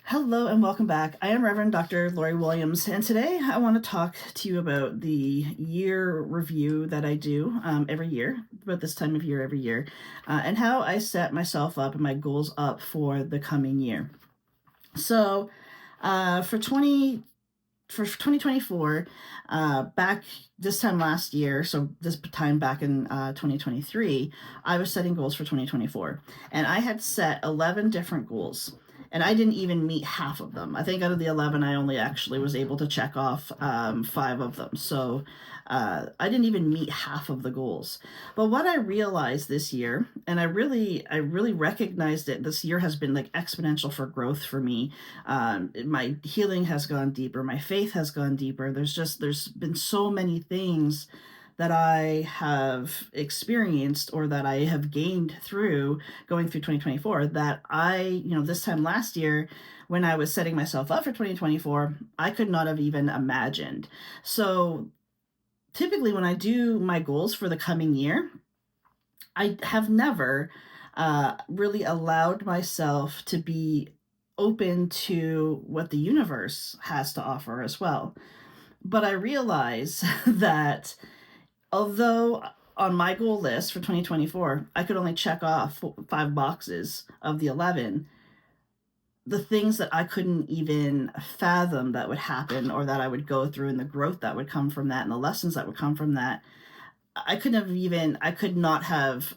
Hello and welcome back. I am Reverend Dr. Lori Williams, and today I want to talk to you about the year review that I do every year, about this time of year every year, and how I set myself up and my goals up for the coming year. So, for 2024, back this time last year, so this time back in 2023, I was setting goals for 2024, and I had set 11 different goals. And I didn't even meet half of them. I think out of the 11, I only actually was able to check off five of them. So I didn't even meet half of the goals. But what I realized this year, and I really recognized it, this year has been like exponential for growth for me. My healing has gone deeper. My faith has gone deeper. There's been so many things that I have experienced or that I have gained through going through 2024 that this time last year when I was setting myself up for 2024, I could not have even imagined. So typically when I do my goals for the coming year, I have never really allowed myself to be open to what the universe has to offer as well. But I realize that although on my goal list for 2024, I could only check off five boxes of the 11, the things that I couldn't even fathom that would happen or that I would go through and the growth that would come from that and the lessons that would come from that, I could not have,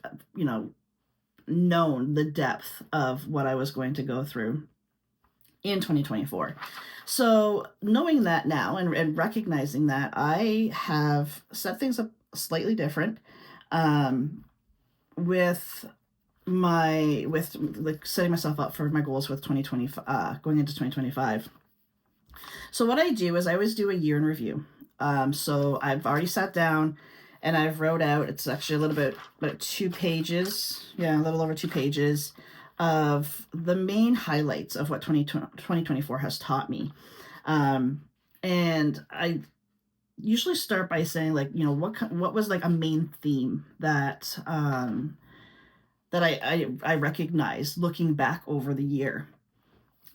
known the depth of what I was going to go through in 2024. So knowing that now and recognizing that, I have set things up slightly different with with like setting myself up for my goals with 2020 going into 2025. So what I do is I always do a year in review. So I've already sat down and I've wrote out, it's actually a little bit about 2 pages, yeah, a little over 2 pages of the main highlights of what 2024 has taught me. And I usually start by saying, like, what was like a main theme that I recognized looking back over the year.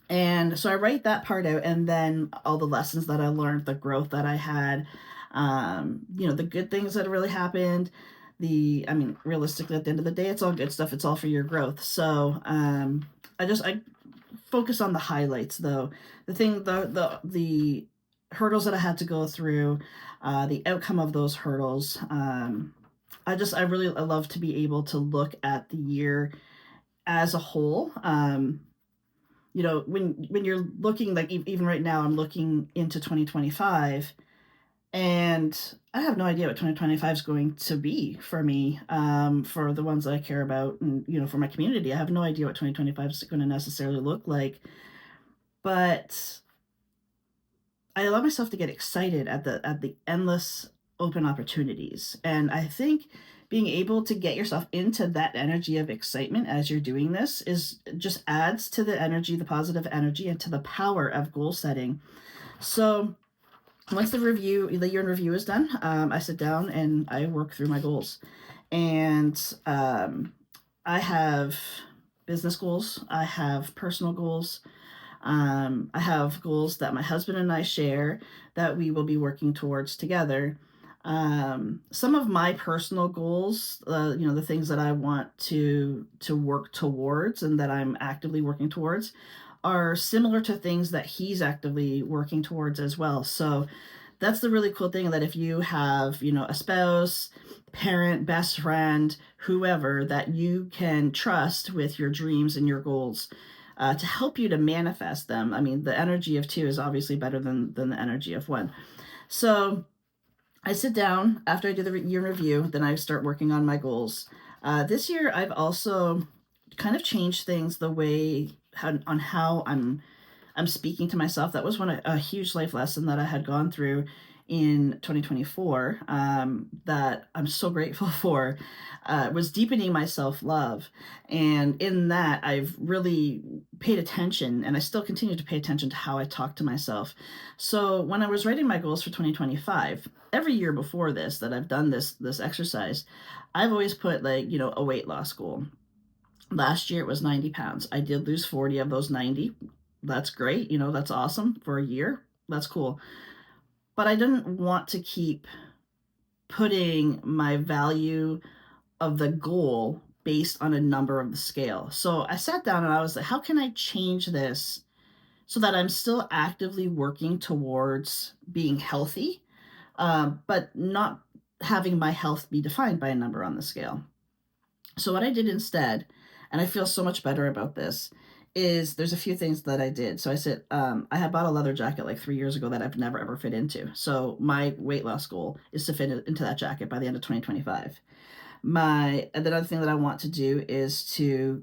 And so I write that part out, and then all the lessons that I learned, the growth that I had, the good things that really happened. Realistically, at the end of the day, it's all good stuff. It's all for your growth. So I focus on the highlights, though. The hurdles that I had to go through, the outcome of those hurdles. I love to be able to look at the year as a whole. When you're looking, like, even right now, I'm looking into 2025, and I have no idea what 2025 is going to be for me, for the ones that I care about, and for my community. I have no idea what 2025 is going to necessarily look like, but I allow myself to get excited at the endless open opportunities. And I think being able to get yourself into that energy of excitement as you're doing this is just adds to the energy, the positive energy, and to the power of goal setting. So once the year in review is done, I sit down and I work through my goals. And I have business goals, I have personal goals, I have goals that my husband and I share that we will be working towards together. Some of my personal goals, the things that I want to work towards and that I'm actively working towards, are similar to things that he's actively working towards as well. So that's the really cool thing, that if you have, a spouse, parent, best friend, whoever that you can trust with your dreams and your goals, to help you to manifest them. I mean, the energy of two is obviously better than the energy of one. So I sit down after I do the year review, then I start working on my goals. This year, I've also kind of changed things the way how I'm speaking to myself. That was a huge life lesson that I had gone through in 2024, that I'm so grateful for, was deepening my self-love. And in that, I've really paid attention, and I still continue to pay attention to how I talk to myself. So when I was writing my goals for 2025, every year before this that I've done this exercise, I've always put, like, a weight loss goal. Last year it was 90 pounds. I did lose 40 of those 90 That's great, that's awesome for a year. That's cool. But I didn't want to keep putting my value of the goal based on a number of the scale. So I sat down and I was like, how can I change this so that I'm still actively working towards being healthy, but not having my health be defined by a number on the scale? So what I did instead, and I feel so much better about this, is there's a few things that I did. So I said, I had bought a leather jacket like 3 years ago that I've never ever fit into. So my weight loss goal is to fit into that jacket by the end of 2025. The other thing that I want to do is to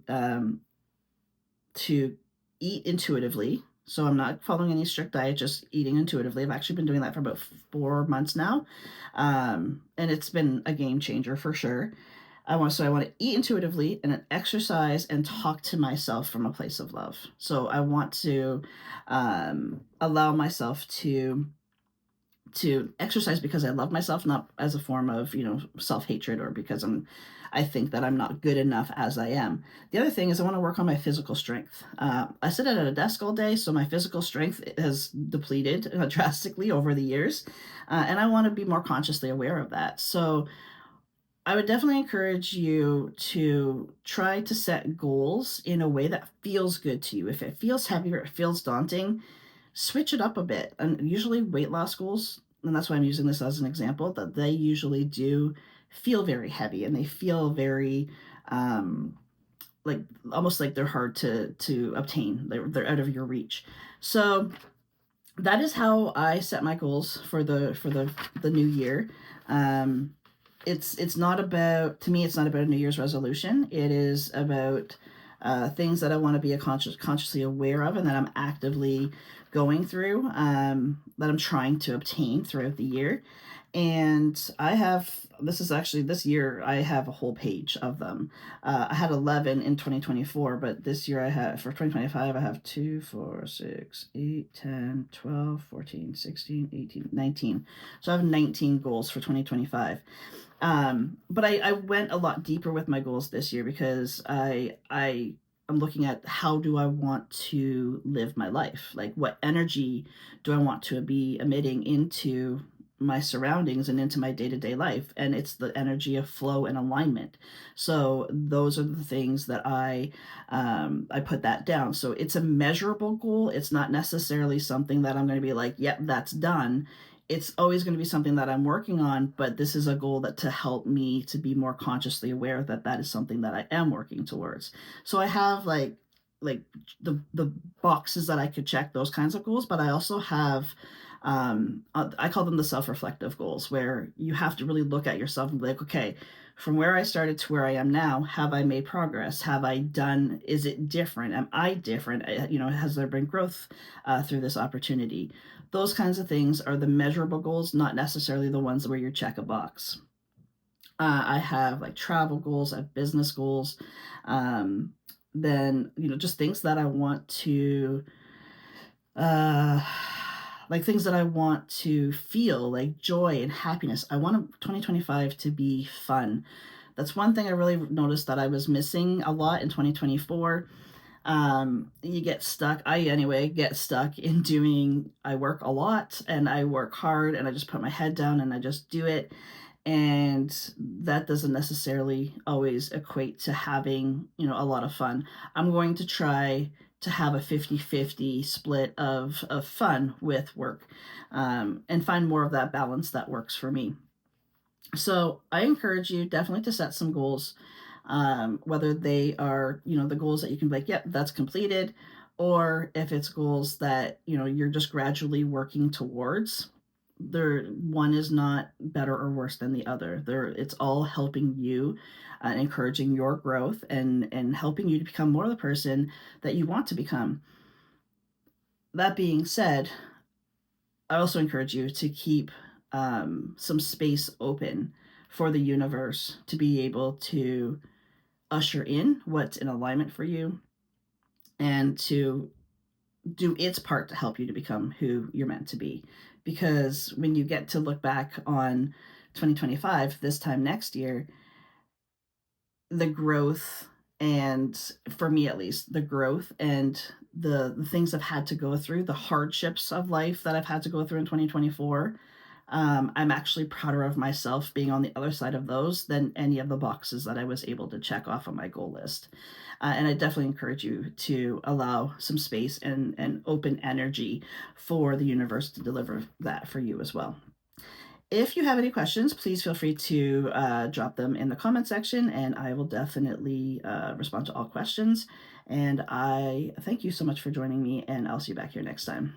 eat intuitively. So I'm not following any strict diet, just eating intuitively. I've actually been doing that for about 4 months now, and it's been a game changer for sure. I want to eat intuitively and then exercise and talk to myself from a place of love. So I want to allow myself to exercise because I love myself, not as a form of, self-hatred, or because I think that I'm not good enough as I am. The other thing is I want to work on my physical strength. I sit at a desk all day, so my physical strength has depleted drastically over the years, and I want to be more consciously aware of that. So I would definitely encourage you to try to set goals in a way that feels good to you. If it feels heavy or it feels daunting, switch it up a bit. And usually weight loss goals, and that's why I'm using this as an example, that they usually do feel very heavy and they feel very um like almost like they're hard to obtain. They're out of your reach. So that is how I set my goals for the new year. Um it's not about, to me, it's not about a New Year's resolution. It is about things that I want to be consciously aware of, and that I'm actively going through, that I'm trying to obtain throughout the year. And this is actually, this year I have a whole page of them. I had 11 in 2024, but this year for 2025, I have 2, 4, 6, 8, 10, 12, 14, 16, 18, 19. So I have 19 goals for 2025. But I went a lot deeper with my goals this year because I'm looking at, how do I want to live my life? Like, what energy do I want to be emitting into my surroundings and into my day-to-day life? And it's the energy of flow and alignment. So those are the things that I put that down. So it's a measurable goal. It's not necessarily something that I'm going to be like, yep, that's done. It's always going to be something that I'm working on, but this is a goal that to help me to be more consciously aware that that is something that I am working towards. So I have like the boxes that I could check, those kinds of goals, but I also have I call them the self-reflective goals, where you have to really look at yourself and be like, okay, from where I started to where I am now, have I made progress? Have I done, is it different? Am I different? Has there been growth through this opportunity? Those kinds of things are the measurable goals, not necessarily the ones where you check a box. I have like travel goals, I have business goals, um, then, just things that I want to, uh, like things that I want to feel like joy and happiness. I want 2025 to be fun. That's one thing I really noticed that I was missing a lot in 2024. You get stuck, I anyway get stuck in doing, I work a lot and I work hard and I just put my head down and I just do it, and that doesn't necessarily always equate to having, a lot of fun. I'm going to try to have a 50-50 split of fun with work, and find more of that balance that works for me. So I encourage you definitely to set some goals, whether they are, the goals that you can be like, yep, that's completed, or if it's goals that, you're just gradually working towards. One is not better or worse than the other. It's all helping you, encouraging your growth, and helping you to become more of the person that you want to become. That being said, I also encourage you to keep some space open for the universe to be able to usher in what's in alignment for you, and to do its part to help you to become who you're meant to be. Because when you get to look back on 2025, this time next year, the growth and for me at least, the growth and the things I've had to go through, the hardships of life that I've had to go through in 2024, I'm actually prouder of myself being on the other side of those than any of the boxes that I was able to check off on my goal list. And I definitely encourage you to allow some space and open energy for the universe to deliver that for you as well. If you have any questions, please feel free to drop them in the comment section, and I will definitely respond to all questions. And I thank you so much for joining me, and I'll see you back here next time.